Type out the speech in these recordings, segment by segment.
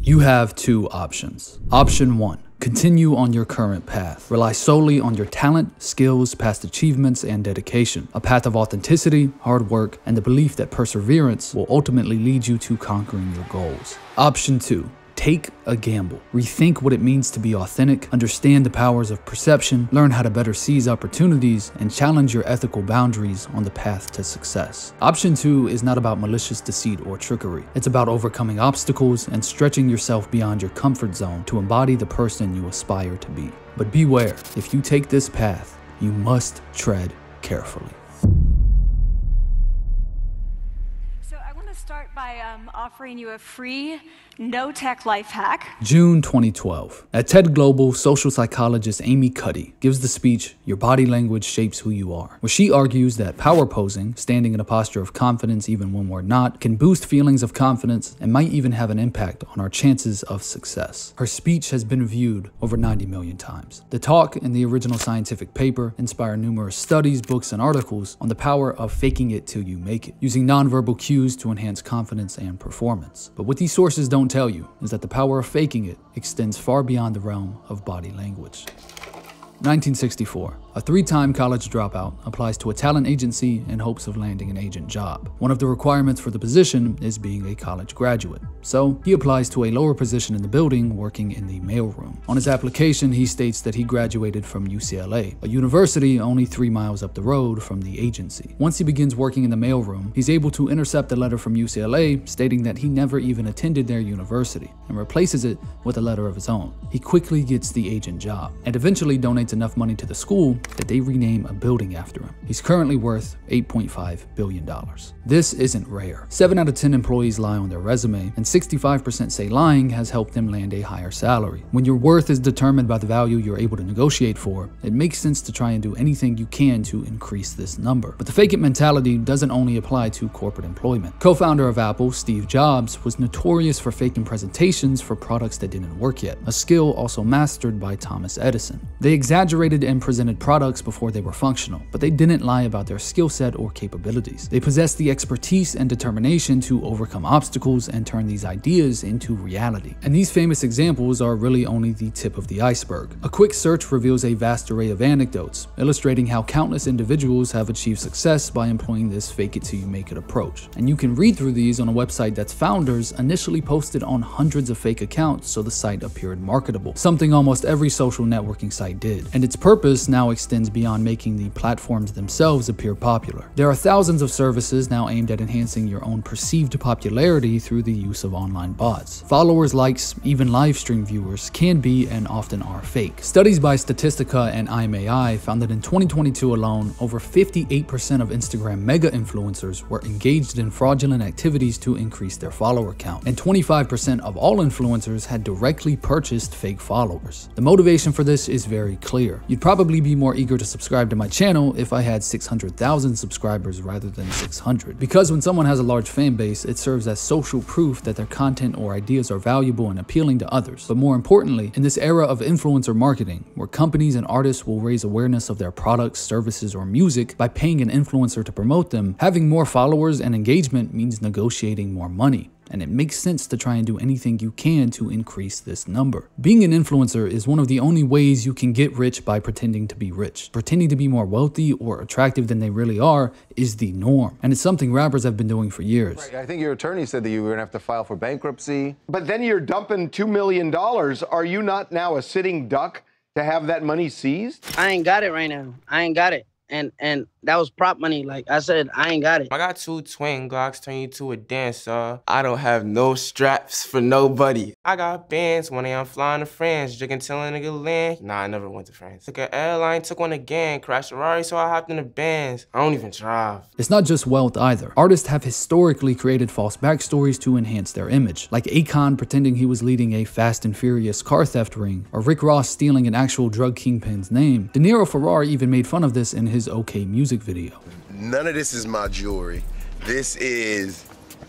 You have two options. Option 1. Continue on your current path. Rely solely on your talent, skills, past achievements, and dedication. A path of authenticity, hard work, and the belief that perseverance will ultimately lead you to conquering your goals. Option 2. Take a gamble. Rethink what it means to be authentic, understand the powers of perception, learn how to better seize opportunities, and challenge your ethical boundaries on the path to success. Option 2 is not about malicious deceit or trickery. It's about overcoming obstacles and stretching yourself beyond your comfort zone to embody the person you aspire to be. But beware, if you take this path, you must tread carefully. Start by offering you a free no-tech life hack. June 2012. At TED Global, social psychologist Amy Cuddy gives the speech, "Your Body Language Shapes Who You Are," where she argues that power posing, standing in a posture of confidence even when we're not, can boost feelings of confidence and might even have an impact on our chances of success. Her speech has been viewed over 90 million times. The talk and the original scientific paper inspire numerous studies, books, and articles on the power of faking it till you make it, using nonverbal cues to enhance confidence and performance. But what these sources don't tell you is that the power of faking it extends far beyond the realm of body language. 1964. A 3-time college dropout applies to a talent agency in hopes of landing an agent job. One of the requirements for the position is being a college graduate, so he applies to a lower position in the building, working in the mailroom. On his application, he states that he graduated from UCLA, a university only 3 miles up the road from the agency. Once he begins working in the mailroom, he's able to intercept a letter from UCLA stating that he never even attended their university, and replaces it with a letter of his own. He quickly gets the agent job, and eventually donates enough money to the school that they rename a building after him. He's currently worth $8.5 billion. This isn't rare. 7 out of 10 employees lie on their resume, and 65% say lying has helped them land a higher salary. When your worth is determined by the value you're able to negotiate for, it makes sense to try and do anything you can to increase this number. But the fake it mentality doesn't only apply to corporate employment. Co-founder of Apple, Steve Jobs, was notorious for faking presentations for products that didn't work yet, a skill also mastered by Thomas Edison. They exaggerated and presented products before they were functional, but they didn't lie about their skill set or capabilities. They possessed the expertise and determination to overcome obstacles and turn these ideas into reality. And these famous examples are really only the tip of the iceberg. A quick search reveals a vast array of anecdotes, illustrating how countless individuals have achieved success by employing this fake it till you make it approach. And you can read through these on a website that's founders initially posted on hundreds of fake accounts so the site appeared marketable, something almost every social networking site did. And its purpose now extends beyond making the platforms themselves appear popular. There are thousands of services now aimed at enhancing your own perceived popularity through the use of online bots. Followers, likes, even live stream viewers can be and often are fake. Studies by Statistica and IMAI found that in 2022 alone, over 58% of Instagram mega influencers were engaged in fraudulent activities to increase their follower count, and 25% of all influencers had directly purchased fake followers. The motivation for this is very clear. You'd probably be more eager to subscribe to my channel if I had 600,000 subscribers rather than 600. Because when someone has a large fan base, it serves as social proof that their content or ideas are valuable and appealing to others. But more importantly, in this era of influencer marketing, where companies and artists will raise awareness of their products, services, or music by paying an influencer to promote them, having more followers and engagement means negotiating more money. And it makes sense to try and do anything you can to increase this number. Being an influencer is one of the only ways you can get rich by pretending to be rich. Pretending to be more wealthy or attractive than they really are is the norm, and it's something rappers have been doing for years. Right. I think your attorney said that you were gonna have to file for bankruptcy. But then you're dumping $2 million. Are you not now a sitting duck to have that money seized? I ain't got it right now. I ain't got it. And that was prop money. Like I said, I ain't got it. I got 2 twin Glocks, turn you to a dancer. I don't have no straps for nobody. I got bands when I'm flying to France, drinking till a nigga land. Nah, I never went to France. Took an airline, took one again, crashed a Ferrari, so I hopped in the Benz. I don't even drive. It's not just wealth either. Artists have historically created false backstories to enhance their image, like Akon pretending he was leading a Fast and Furious car theft ring, or Rick Ross stealing an actual drug kingpin's name. De Niro Ferrar even made fun of this in his OK Music video. None of this is my jewelry. This is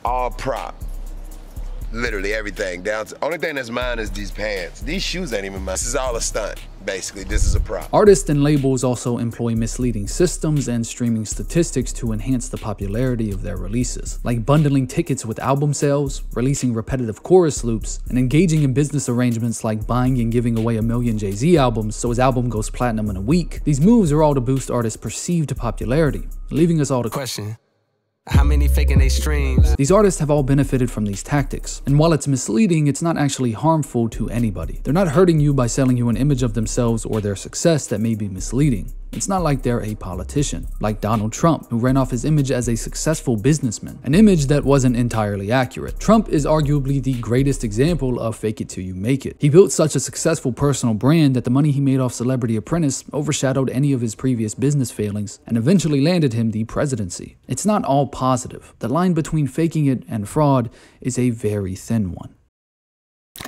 all prop. Literally everything down to, only thing that's mine is these pants. These shoes ain't even mine. This is all a stunt. Basically, this is a prop. Artists and labels also employ misleading systems and streaming statistics to enhance the popularity of their releases, like bundling tickets with album sales, releasing repetitive chorus loops, and engaging in business arrangements like buying and giving away 1 million Jay-Z albums so his album goes platinum in a week. These moves are all to boost artists' perceived popularity, leaving us all to question. How many faking they streams? These artists have all benefited from these tactics, and while it's misleading, it's not actually harmful to anybody. They're not hurting you by selling you an image of themselves or their success that may be misleading. It's not like they're a politician, like Donald Trump, who ran off his image as a successful businessman, an image that wasn't entirely accurate. Trump is arguably the greatest example of fake it till you make it. He built such a successful personal brand that the money he made off Celebrity Apprentice overshadowed any of his previous business failings and eventually landed him the presidency. It's not all positive. The line between faking it and fraud is a very thin one.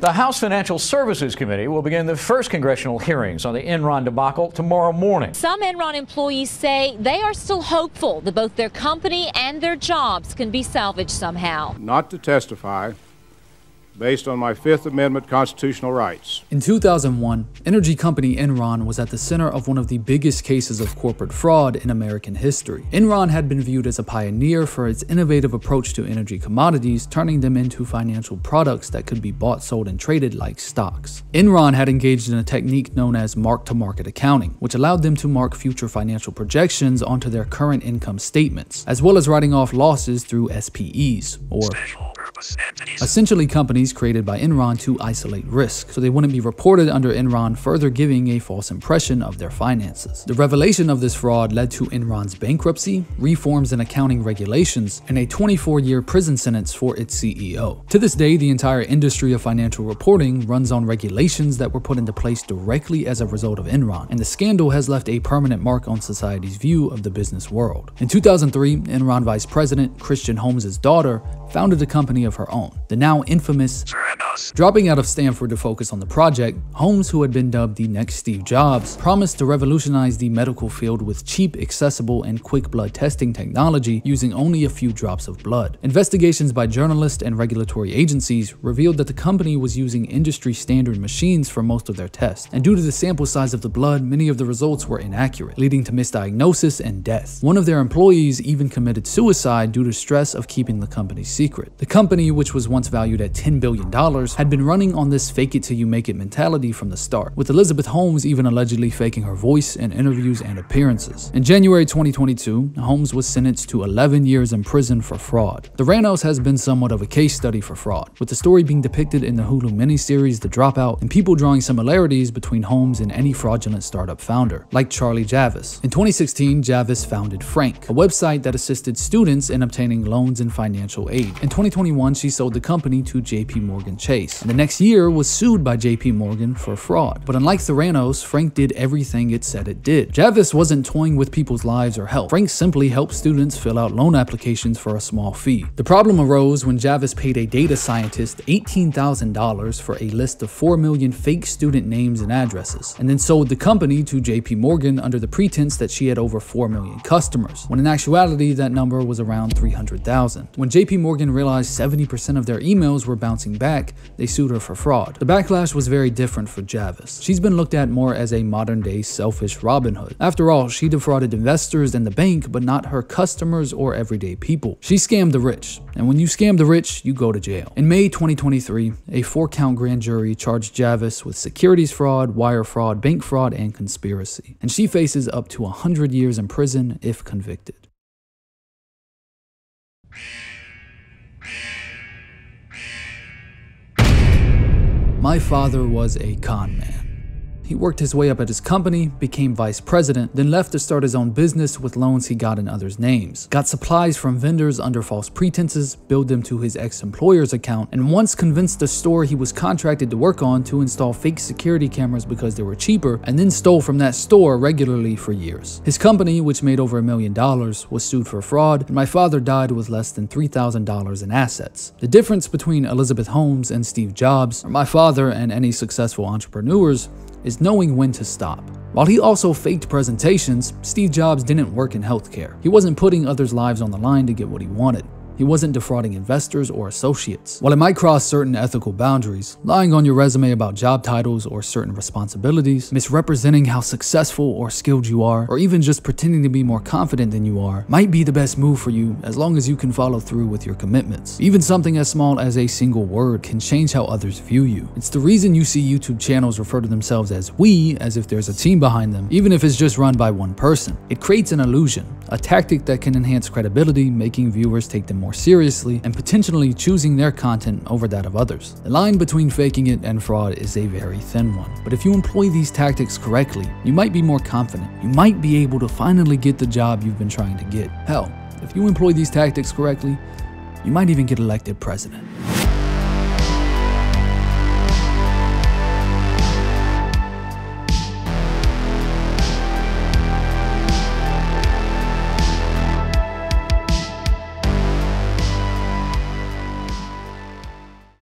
The House Financial Services Committee will begin the first congressional hearings on the Enron debacle tomorrow morning. Some Enron employees say they are still hopeful that both their company and their jobs can be salvaged somehow. Not to testify based on my Fifth Amendment constitutional rights. In 2001, energy company Enron was at the center of one of the biggest cases of corporate fraud in American history. Enron had been viewed as a pioneer for its innovative approach to energy commodities, turning them into financial products that could be bought, sold, and traded like stocks. Enron had engaged in a technique known as mark-to-market accounting, which allowed them to mark future financial projections onto their current income statements, as well as writing off losses through SPEs, or essentially companies created by Enron to isolate risk, so they wouldn't be reported under Enron, further giving a false impression of their finances. The revelation of this fraud led to Enron's bankruptcy, reforms in accounting regulations, and a 24-year prison sentence for its CEO. To this day, the entire industry of financial reporting runs on regulations that were put into place directly as a result of Enron, and the scandal has left a permanent mark on society's view of the business world. In 2003, Enron Vice President Christian Holmes' daughter founded a company of her own, the now infamous Theranos. Dropping out of Stanford to focus on the project, Holmes, who had been dubbed the next Steve Jobs, promised to revolutionize the medical field with cheap, accessible, and quick blood testing technology using only a few drops of blood. Investigations by journalists and regulatory agencies revealed that the company was using industry-standard machines for most of their tests, and due to the sample size of the blood, many of the results were inaccurate, leading to misdiagnosis and death. One of their employees even committed suicide due to stress of keeping the company's secret. The company, which was once valued at $10 billion, had been running on this fake-it-till-you-make-it mentality from the start, with Elizabeth Holmes even allegedly faking her voice in interviews and appearances. In January 2022, Holmes was sentenced to 11 years in prison for fraud. Theranos has been somewhat of a case study for fraud, with the story being depicted in the Hulu miniseries The Dropout, and people drawing similarities between Holmes and any fraudulent startup founder, like Charlie Javis. In 2016, Javis founded Frank, a website that assisted students in obtaining loans and financial aid. In 2021, she sold the company to JPMorgan Chase, and the next year was sued by JPMorgan for fraud. But unlike Theranos, Frank did everything it said it did. Javis wasn't toying with people's lives or health. Frank simply helped students fill out loan applications for a small fee. The problem arose when Javis paid a data scientist $18,000 for a list of 4 million fake student names and addresses, and then sold the company to JPMorgan under the pretense that she had over 4 million customers, when in actuality that number was around 300,000. When JPMorgan realized 70% of their emails were bouncing back, they sued her for fraud. The backlash was very different for Javis. She's been looked at more as a modern-day selfish Robin Hood. After all, she defrauded investors and the bank, but not her customers or everyday people. She scammed the rich, and when you scam the rich, you go to jail. In May 2023, a 4-count grand jury charged Javis with securities fraud, wire fraud, bank fraud, and conspiracy, and she faces up to 100 years in prison if convicted. My father was a con man. He worked his way up at his company, became vice president, then left to start his own business with loans he got in others' names. Got supplies from vendors under false pretenses, billed them to his ex-employer's account, and once convinced the store he was contracted to work on to install fake security cameras because they were cheaper, and then stole from that store regularly for years. His company, which made over $1 million, was sued for fraud, and my father died with less than $3,000 in assets. The difference between Elizabeth Holmes and Steve Jobs, or my father and any successful entrepreneurs, is knowing when to stop. While he also faked presentations, Steve Jobs didn't work in healthcare. He wasn't putting others' lives on the line to get what he wanted. He wasn't defrauding investors or associates. While it might cross certain ethical boundaries, lying on your resume about job titles or certain responsibilities, misrepresenting how successful or skilled you are, or even just pretending to be more confident than you are, might be the best move for you as long as you can follow through with your commitments. Even something as small as a single word can change how others view you. It's the reason you see YouTube channels refer to themselves as "we" as if there's a team behind them, even if it's just run by one person. It creates an illusion, a tactic that can enhance credibility, making viewers take them more seriously and potentially choosing their content over that of others. The line between faking it and fraud is a very thin one, but if you employ these tactics correctly, you might be more confident. You might be able to finally get the job you've been trying to get. Hell, if you employ these tactics correctly, you might even get elected president.